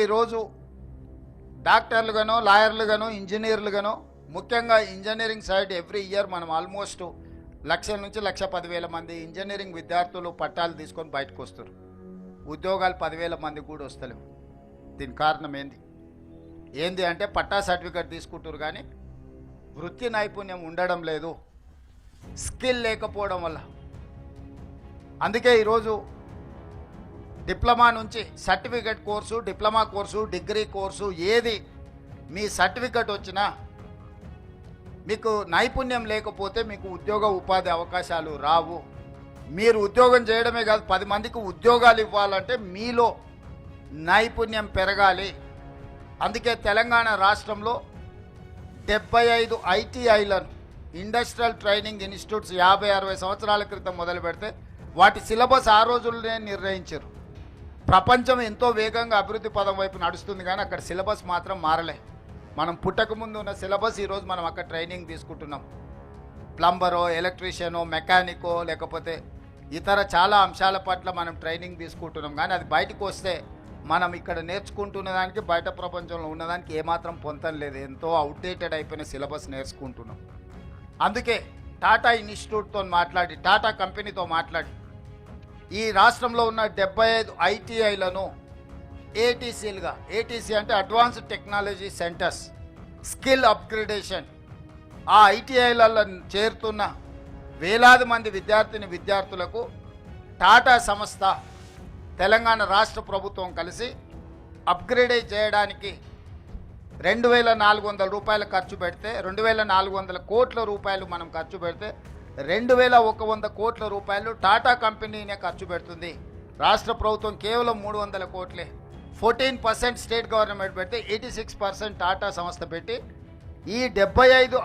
ఈరోజు డాక్టర్లుగానో లాయర్లుగానో ఇంజనీర్లుగానో ముఖ్యంగా engineering side every year మనం ఆల్మోస్ట్ 1,00,000 నుంచి 1,10,000 మంది ఇంజనీరింగ్ విద్యార్థులు పట్టాలు తీసుకొని బయటకు వస్తారు. ఉద్యోగాలు 10,000 మంది కూడా వస్తలేవు. దీని కారణం ఏంది అంటే పట్టా సర్టిఫికేట్ తీసుకుంటారు కానీ వృత్తి నైపుణ్యం ఉండడం లేదు, స్కిల్ లేకపోవడం వల్ల. అందుకే ఈరోజు డిప్లొమా నుంచి certificate course, diploma course, degree course ఏది మీ సర్టిఫికేట్ వచ్చినా మీకు నైపుణ్యం లేకపోతే మీకు ఉద్యోగ ఉపాధి అవకాశాలు రావు. మీరు ఉద్యోగం చేయడమే కాదు 10 మందికి ఉద్యోగాలు ఇవ్వాలంటే మీలో నైపుణ్యం పెరగాలి. అందుకే తెలంగాణ రాష్ట్రంలో 75 ఐటీఐలను ఇండస్ట్రియల్ ట్రైనింగ్ ఇన్స్టిట్యూట్స్ 50-60 సంవత్సరాల క్రితం మొదలు పెడితే వాటి సిలబస్ ఆ రోజుల్లోనే నిర్ణయించారు. ప్రపంచం ఎంతో వేగంగా అభివృద్ధి పదం వైపు నడుస్తుంది కానీ అక్కడ సిలబస్ మాత్రం మారలే. మనం పుట్టక ముందు ఉన్న సిలబస్ ఈరోజు మనం అక్కడ ట్రైనింగ్ తీసుకుంటున్నాం. ప్లంబరో, ఎలక్ట్రీషియనో, మెకానికో లేకపోతే ఇతర చాలా అంశాల పట్ల మనం ట్రైనింగ్ తీసుకుంటున్నాం కానీ అది బయటకు వస్తే మనం ఇక్కడ నేర్చుకుంటున్న దానికి బయట ప్రపంచంలో ఉన్నదానికి ఏమాత్రం పొంతం లేదు. ఎంతో అవుట్డేటెడ్ అయిపోయిన సిలబస్ నేర్చుకుంటున్నాం. అందుకే టాటా ఇన్స్టిట్యూట్తో మాట్లాడి, టాటా కంపెనీతో మాట్లాడి ఈ రాష్ట్రంలో ఉన్న 75 ఐటీఐలను ఏటీసీలుగా, ఏటీసీ అంటే advanced technology centres, skill upgradation, ఆ ఐటీఐలలో చేరుతున్న వేలాది మంది విద్యార్థులకు టాటా సంస్థ తెలంగాణ రాష్ట్ర ప్రభుత్వం కలిసి అప్గ్రేడ్ చేయడానికి 2,400 రూపాయలు ఖర్చు పెడితే, 2,400 కోట్ల రూపాయలు మనం ఖర్చు పెడితే 2,100 కోట్ల రూపాయలు టాటా కంపెనీనే ఖర్చు పెడుతుంది. రాష్ట్ర ప్రభుత్వం కేవలం 300 కోట్లే. 14% స్టేట్ గవర్నమెంట్ పెడితే 86% టాటా సంస్థ పెట్టి ఈ 75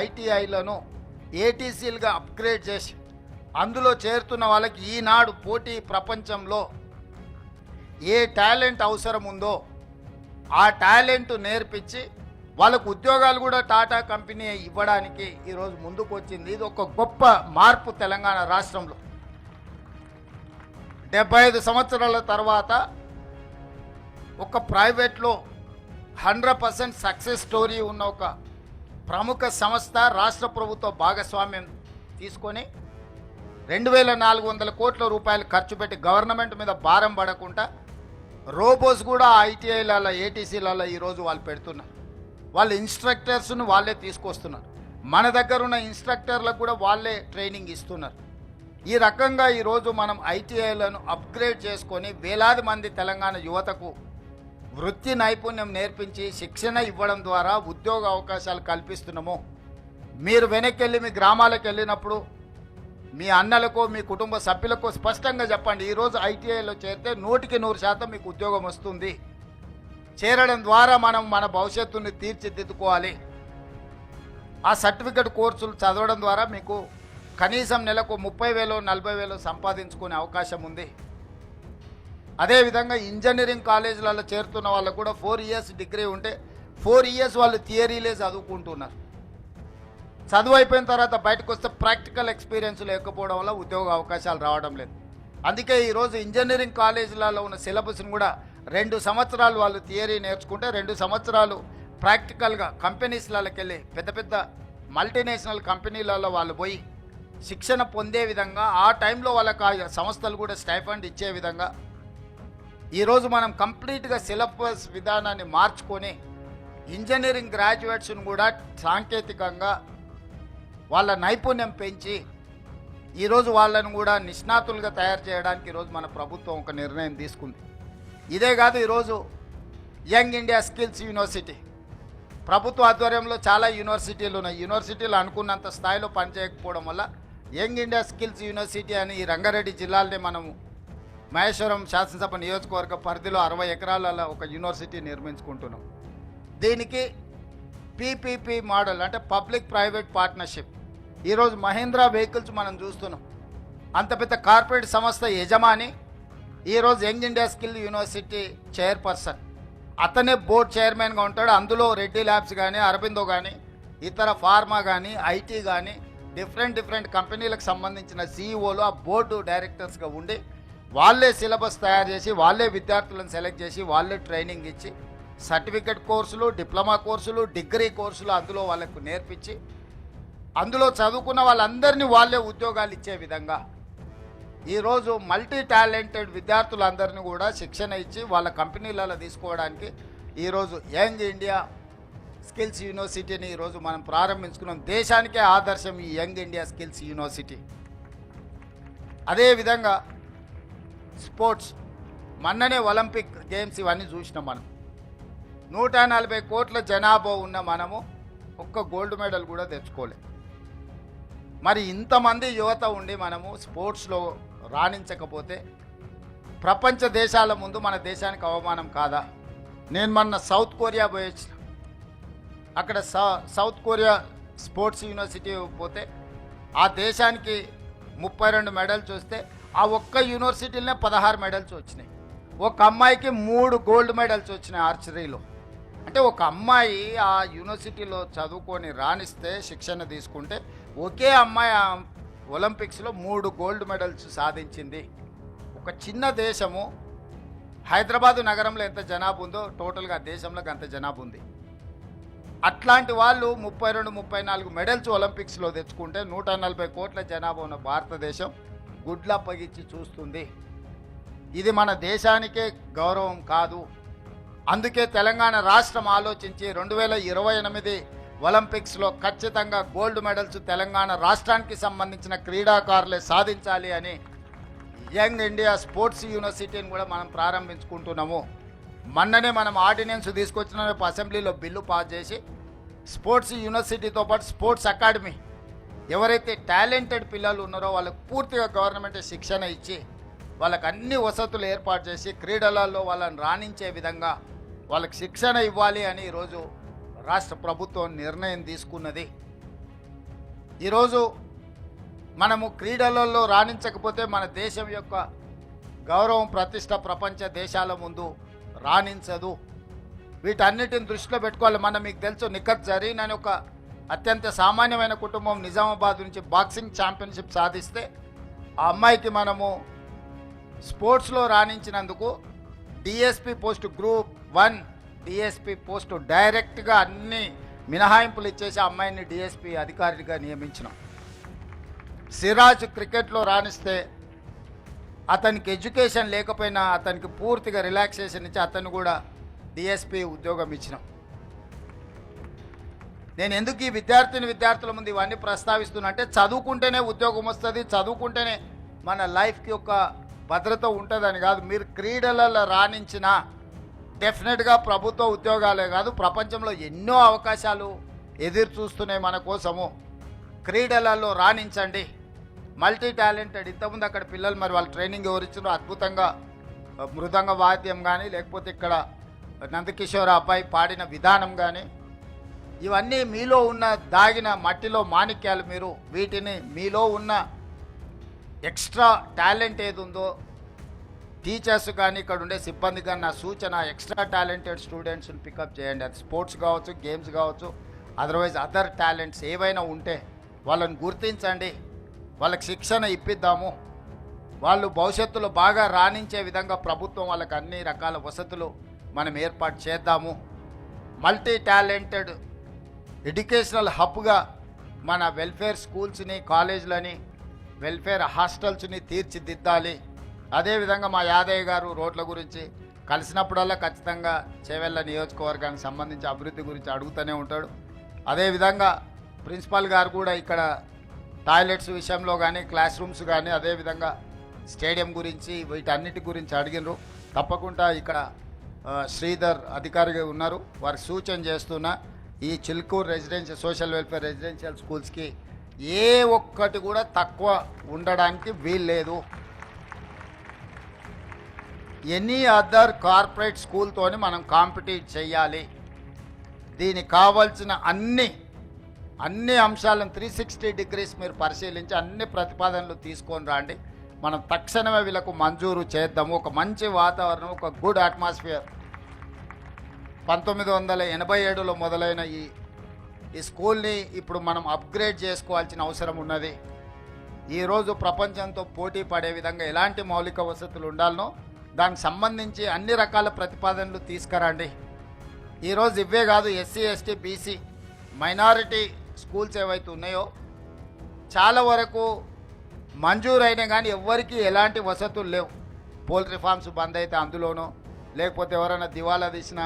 ఐటీఐలను ఏటీసీలుగా అప్గ్రేడ్ చేసి అందులో చేరుతున్న వాళ్ళకి ఈనాడు పోటీ ప్రపంచంలో ఏ టాలెంట్ అవసరం ఉందో ఆ టాలెంట్ నేర్పించి వాళ్ళకు ఉద్యోగాలు కూడా టాటా కంపెనీ ఇవ్వడానికి ఈరోజు ముందుకు వచ్చింది. ఇది ఒక గొప్ప మార్పు తెలంగాణ రాష్ట్రంలో. 75 సంవత్సరాల తర్వాత ఒక ప్రైవేట్లో 100% సక్సెస్ స్టోరీ ఉన్న ఒక ప్రముఖ సంస్థ రాష్ట్ర ప్రభుత్వ భాగస్వామ్యం తీసుకొని 2,400 కోట్ల రూపాయలు ఖర్చు పెట్టి గవర్నమెంట్ మీద భారం పడకుండా రోబోస్ కూడా ఐటీఐల, ఏటీసీలలో ఈరోజు వాళ్ళు పెడుతున్నారు. వాళ్ళు ఇన్స్ట్రక్టర్స్ను వాళ్ళే తీసుకొస్తున్నారు. మన దగ్గర ఉన్న ఇన్స్ట్రక్టర్లకు కూడా వాళ్ళే ట్రైనింగ్ ఇస్తున్నారు. ఈ రకంగా ఈరోజు మనం ఐటీఐలను అప్గ్రేడ్ చేసుకొని వేలాది మంది తెలంగాణ యువతకు వృత్తి నైపుణ్యం నేర్పించి శిక్షణ ఇవ్వడం ద్వారా ఉద్యోగ అవకాశాలు కల్పిస్తున్నాము. మీరు వెనక్కి వెళ్ళి మీ గ్రామాలకు వెళ్ళినప్పుడు మీ అన్నలకు, మీ కుటుంబ సభ్యులకు స్పష్టంగా చెప్పండి, ఈరోజు ఐటీఐలో చేరితే 100% మీకు ఉద్యోగం వస్తుంది. చేరడం ద్వారా మనం మన భవిష్యత్తుని తీర్చిదిద్దుకోవాలి. ఆ సర్టిఫికెట్ కోర్సులు చదవడం ద్వారా మీకు కనీసం నెలకు 30,000, 40,000 సంపాదించుకునే అవకాశం ఉంది. అదేవిధంగా ఇంజనీరింగ్ కాలేజీలలో చేరుతున్న వాళ్ళకు కూడా 4 ఇయర్స్ డిగ్రీ ఉంటే 4 ఇయర్స్ వాళ్ళు థియరీలే చదువుకుంటున్నారు. చదువు అయిపోయిన తర్వాత బయటకు వస్తే ప్రాక్టికల్ ఎక్స్పీరియన్స్ లేకపోవడం వల్ల ఉద్యోగ అవకాశాలు రావడం లేదు. అందుకే ఈరోజు ఇంజనీరింగ్ కాలేజీలలో ఉన్న సిలబస్ని కూడా 2 సంవత్సరాలు వాళ్ళు థియరీ నేర్చుకుంటే 2 సంవత్సరాలు ప్రాక్టికల్గా కంపెనీస్లకి వెళ్ళి పెద్ద పెద్ద మల్టీనేషనల్ కంపెనీలలో వాళ్ళు పోయి శిక్షణ పొందే విధంగా, ఆ టైంలో వాళ్ళకి ఆ సంస్థలు కూడా స్టైఫండ్ ఇచ్చే విధంగా ఈరోజు మనం కంప్లీట్గా సిలబస్ విధానాన్ని మార్చుకొని ఇంజనీరింగ్ గ్రాడ్యుయేట్స్ను కూడా సాంకేతికంగా వాళ్ళ నైపుణ్యం పెంచి ఈరోజు వాళ్ళను కూడా నిష్ణాతులుగా తయారు చేయడానికి ఈరోజు మన ప్రభుత్వం ఒక నిర్ణయం తీసుకుంది. ఇదే కాదు, ఈరోజు యంగ్ ఇండియా స్కిల్స్ యూనివర్సిటీ ప్రభుత్వ ఆధ్వర్యంలో చాలా యూనివర్సిటీలు ఉన్నాయి. యూనివర్సిటీలు అనుకున్నంత స్థాయిలో పనిచేయకపోవడం వల్ల యంగ్ ఇండియా స్కిల్స్ యూనివర్సిటీ అని ఈ రంగారెడ్డి జిల్లాలోనే మనము మహేశ్వరం శాసనసభ నియోజకవర్గ పరిధిలో 60 ఎకరాలలో ఒక యూనివర్సిటీ నిర్మించుకుంటున్నాం. దీనికి పీపీపీ మోడల్ అంటే పబ్లిక్ ప్రైవేట్ పార్ట్నర్షిప్. ఈరోజు మహీంద్రా వెహికల్స్ మనం చూస్తున్నాం. అంత పెద్ద కార్పొరేట్ సంస్థ యజమాని ఈరోజు young India skill university chairperson, అతనే బోర్డ్ చైర్మన్గా ఉంటాడు. అందులో రెడ్డి ల్యాబ్స్ కానీ, అరబిందో కానీ, ఇతర ఫార్మా కానీ, ఐటీ కానీ డిఫరెంట్ కంపెనీలకు సంబంధించిన సీఈఓలు ఆ బోర్డు డైరెక్టర్స్గా ఉండి వాళ్ళే సిలబస్ తయారు చేసి వాళ్ళే విద్యార్థులను సెలెక్ట్ చేసి వాళ్ళే ట్రైనింగ్ ఇచ్చి సర్టిఫికెట్ కోర్సులు, డిప్లొమా కోర్సులు, డిగ్రీ కోర్సులు అందులో వాళ్ళకు నేర్పించి అందులో చదువుకున్న వాళ్ళందరినీ వాళ్ళే ఉద్యోగాలు ఇచ్చే విధంగా ఈరోజు మల్టీ టాలెంటెడ్ విద్యార్థులందరినీ కూడా శిక్షణ ఇచ్చి వాళ్ళ కంపెనీలలో తీసుకోవడానికి ఈరోజు యంగ్ ఇండియా స్కిల్స్ యూనివర్సిటీని ఈరోజు మనం ప్రారంభించుకున్నాం. దేశానికే ఆదర్శం ఈ యంగ్ ఇండియా స్కిల్స్ యూనివర్సిటీ. అదేవిధంగా స్పోర్ట్స్, మొన్ననే ఒలింపిక్ గేమ్స్ ఇవన్నీ చూసినాం. మనం 140 కోట్ల జనాభా ఉన్న మనము ఒక్క గోల్డ్ మెడల్ కూడా తెచ్చుకోలేదు. మరి ఇంతమంది యువత ఉండి మనము స్పోర్ట్స్లో రాణించకపోతే ప్రపంచ దేశాల ముందు మన దేశానికి అవమానం కాదా? నేను మొన్న సౌత్ కొరియా పోయొచ్చిన. అక్కడ సౌత్ కొరియా స్పోర్ట్స్ యూనివర్సిటీ పోతే ఆ దేశానికి 32 మెడల్స్ వస్తే ఆ ఒక్క యూనివర్సిటీలోనే 16 మెడల్స్ వచ్చినాయి. ఒక అమ్మాయికి 3 గోల్డ్ మెడల్స్ వచ్చినాయి ఆర్చరీలో. అంటే ఒక అమ్మాయి ఆ యూనివర్సిటీలో చదువుకొని రాణిస్తే, శిక్షణ తీసుకుంటే, ఒకే అమ్మాయి ఒలింపిక్స్లో 3 గోల్డ్ మెడల్స్ సాధించింది. ఒక చిన్న దేశము, హైదరాబాదు నగరంలో ఎంత జనాభా ఉందో టోటల్గా దేశంలోకి అంత జనాభా ఉంది. అట్లాంటి వాళ్ళు 32-34 మెడల్స్ ఒలింపిక్స్లో తెచ్చుకుంటే 140 కోట్ల జనాభా ఉన్న భారతదేశం గుడ్ల పగిచ్చి చూస్తుంది. ఇది మన దేశానికే గౌరవం కాదు. అందుకే తెలంగాణ రాష్ట్రం ఆలోచించి 2028 ఒలింపిక్స్లో ఖచ్చితంగా గోల్డ్ మెడల్స్ తెలంగాణ రాష్ట్రానికి సంబంధించిన క్రీడాకారులే సాధించాలి అని యంగ్ ఇండియా స్పోర్ట్స్ యూనివర్సిటీని కూడా మనం ప్రారంభించుకుంటున్నాము. మొన్ననే మనం ఆర్డినెన్స్ తీసుకొచ్చిన అసెంబ్లీలో బిల్లు పాస్ చేసి స్పోర్ట్స్ యూనివర్సిటీతో పాటు స్పోర్ట్స్ అకాడమీ, ఎవరైతే టాలెంటెడ్ పిల్లలు ఉన్నారో వాళ్ళకు పూర్తిగా గవర్నమెంట్ శిక్షణ ఇచ్చి వాళ్ళకి అన్ని వసతులు ఏర్పాటు చేసి క్రీడలలో వాళ్ళని రాణించే విధంగా వాళ్ళకి శిక్షణ ఇవ్వాలి అని ఈరోజు రాష్ట్ర ప్రభుత్వం నిర్ణయం తీసుకున్నది. ఈరోజు మనము క్రీడలలో రాణించకపోతే మన దేశం యొక్క గౌరవం, ప్రతిష్ట ప్రపంచ దేశాల ముందు రాణించదు. వీటన్నిటిని దృష్టిలో పెట్టుకోవాలి. మీకు తెలుసు, నిఖత్ జరీన్ అని ఒక అత్యంత సామాన్యమైన కుటుంబం నిజామాబాద్ నుంచి బాక్సింగ్ ఛాంపియన్షిప్ సాధిస్తే ఆ అమ్మాయికి మనము స్పోర్ట్స్లో రాణించినందుకు DSP post group 1 DSP post డైరెక్ట్గా అన్ని మినహాయింపులు ఇచ్చేసి ఆ అమ్మాయిని డిఎస్పి అధికారిగా నియమించినాం. సిరాజ్ క్రికెట్లో రాణిస్తే అతనికి ఎడ్యుకేషన్ లేకపోయినా అతనికి పూర్తిగా రిలాక్సేషన్ ఇచ్చి అతను కూడా డిఎస్పి ఉద్యోగం ఇచ్చినాం. నేను ఎందుకు ఈ విద్యార్థుల ముందు ఇవన్నీ ప్రస్తావిస్తున్నా అంటే చదువుకుంటేనే ఉద్యోగం వస్తుంది, చదువుకుంటేనే మన లైఫ్కి ఒక భద్రత ఉంటుందని కాదు. మీరు క్రీడలలో రాణించిన డెఫినెట్గా ప్రభుత్వ ఉద్యోగాలే కాదు, ప్రపంచంలో ఎన్నో అవకాశాలు ఎదురు చూస్తున్నాయి మన కోసము. క్రీడలలో రాణించండి. మల్టీ టాలెంటెడ్, ఇంతకుముందు అక్కడ పిల్లలు మరి వాళ్ళు ట్రైనింగ్ ఎవరు ఇచ్చారో అద్భుతంగా మృదంగ వాద్యం కానీ, లేకపోతే ఇక్కడ నందకిషోర్ అబ్బాయి పాడిన విధానం కానీ, ఇవన్నీ మీలో ఉన్న దాగిన మట్టిలో మాణిక్యాలు. మీరు వీటిని మీలో ఉన్న ఎక్స్ట్రా టాలెంట్ ఏది ఉందో టీచర్స్ కానీ ఇక్కడ ఉండే సిబ్బంది కానీ నా సూచన, ఎక్స్ట్రా టాలెంటెడ్ స్టూడెంట్స్ని పికప్ చేయండి. అది స్పోర్ట్స్ కావచ్చు, గేమ్స్ కావచ్చు, అదర్వైజ్ అదర్ టాలెంట్స్ ఏవైనా ఉంటే వాళ్ళని గుర్తించండి, వాళ్ళకి శిక్షణ ఇప్పిద్దాము. వాళ్ళు భవిష్యత్తులో బాగా రాణించే విధంగా ప్రభుత్వం వాళ్ళకి అన్ని రకాల వసతులు మనం ఏర్పాటు చేద్దాము. మల్టీ టాలెంటెడ్ ఎడ్యుకేషనల్ హబ్గా మన వెల్ఫేర్ స్కూల్స్ని, కాలేజీలని, వెల్ఫేర్ హాస్టల్స్ని తీర్చిదిద్దాలి. అదేవిధంగా మా యాదయ్య గారు రోడ్ల గురించి కలిసినప్పుడల్లా ఖచ్చితంగా చేవెళ్ళ నియోజకవర్గానికి సంబంధించి అభివృద్ధి గురించి అడుగుతూనే ఉంటాడు. అదేవిధంగా ప్రిన్సిపాల్ గారు కూడా ఇక్కడ టాయిలెట్స్ విషయంలో కానీ, క్లాస్ రూమ్స్ కానీ, అదేవిధంగా స్టేడియం గురించి, వీటన్నిటి గురించి అడిగినారు. తప్పకుండా ఇక్కడ శ్రీధర్ అధికారిగా ఉన్నారు, వారికి సూచన చేస్తున్నా ఈ Chilkur residential social welfare residential స్కూల్స్కి ఏ ఒక్కటి కూడా తక్కువ ఉండడానికి వీల్లేదు. ఎనీ అదర్ కార్పొరేట్ స్కూల్తోని మనం కాంపిటీట్ చేయాలి. దీనికి కావాల్సిన అన్ని అంశాలను 360 డిగ్రీస్ మీరు పరిశీలించి అన్ని ప్రతిపాదనలు తీసుకొని రండి. మనం తక్షణమే వీళ్ళకు మంజూరు చేద్దాము. ఒక మంచి వాతావరణం, ఒక గుడ్ అట్మాస్ఫియర్. 1987లో మొదలైన ఈ స్కూల్ని ఇప్పుడు మనం అప్గ్రేడ్ చేసుకోవాల్సిన అవసరం ఉన్నది. ఈరోజు ప్రపంచంతో పోటీ పడే విధంగా ఎలాంటి మౌలిక వసతులు ఉండాలనో దానికి సంబంధించి అన్ని రకాల ప్రతిపాదనలు తీసుకురండి. ఈరోజు ఇవే కాదు, SC ST BC minority schools ఏవైతే ఉన్నాయో చాలా వరకు మంజూరైనా కానీ ఎవ్వరికీ ఎలాంటి వసతులు లేవు. పోల్ట్రీ ఫార్మ్స్ బంద్ అయితే అందులోనూ, లేకపోతే ఎవరైనా దివాలా తీసిన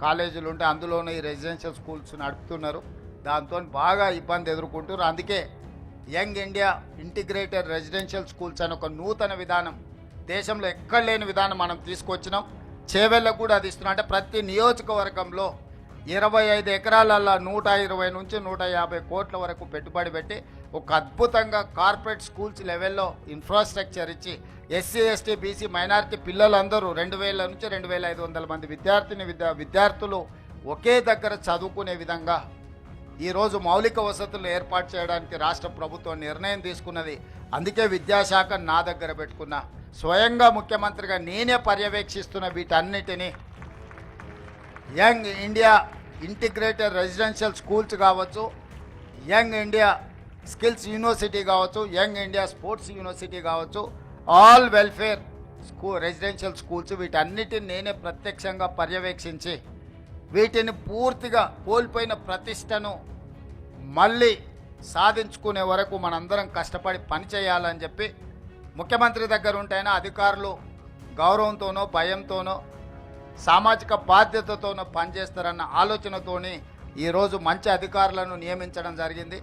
కాలేజీలు ఉంటే అందులోనూ ఈ రెసిడెన్షియల్ స్కూల్స్ నడుపుతున్నారు. దాంతో బాగా ఇబ్బంది ఎదుర్కొంటున్నారు. అందుకే young India integrated residential schools అని ఒక నూతన విధానం, దేశంలో ఎక్కడ లేని విధానం మనం తీసుకొచ్చినాం. చేవెళ్ళకు కూడా అది ఇస్తున్నాం. అంటే ప్రతి నియోజకవర్గంలో 25 ఎకరాలల్లో 120 నుంచి 150 కోట్ల వరకు పెట్టుబడి పెట్టి ఒక అద్భుతంగా కార్పొరేట్ స్కూల్స్ లెవెల్లో ఇన్ఫ్రాస్ట్రక్చర్ ఇచ్చి ఎస్సీ ఎస్టీ బీసీ మైనారిటీ పిల్లలందరూ 2000 నుంచి 2500 మంది విద్యార్థులు ఒకే దగ్గర చదువుకునే విధంగా ఈరోజు మౌలిక వసతులు ఏర్పాటు చేయడానికి రాష్ట్ర ప్రభుత్వం నిర్ణయం తీసుకున్నది. అందుకే విద్యాశాఖ నా దగ్గర పెట్టుకున్నా. స్వయంగా ముఖ్యమంత్రిగా నేనే పర్యవేక్షిస్తున్న వీటన్నిటినీ. Young India integrated residential schools కావచ్చు, యంగ్ ఇండియా స్కిల్స్ యూనివర్సిటీ కావచ్చు, యంగ్ ఇండియా స్పోర్ట్స్ యూనివర్సిటీ కావచ్చు, ఆల్ వెల్ఫేర్ రెసిడెన్షియల్ స్కూల్స్ వీటన్నిటిని నేనే ప్రత్యక్షంగా పర్యవేక్షించి వీటిని పూర్తిగా కోల్పోయిన ప్రతిష్టను మళ్ళీ సాధించుకునే వరకు మనందరం కష్టపడి పనిచేయాలని చెప్పి ముఖ్యమంత్రి దగ్గర ఉంటేనే అధికారులు గౌరవంతోనో భయంతోనో సామాజిక బాధ్యతతోనో పనిచేస్తారన్న ఆలోచనతోని ఈరోజు మంచి అధికారులను నియమించడం జరిగింది.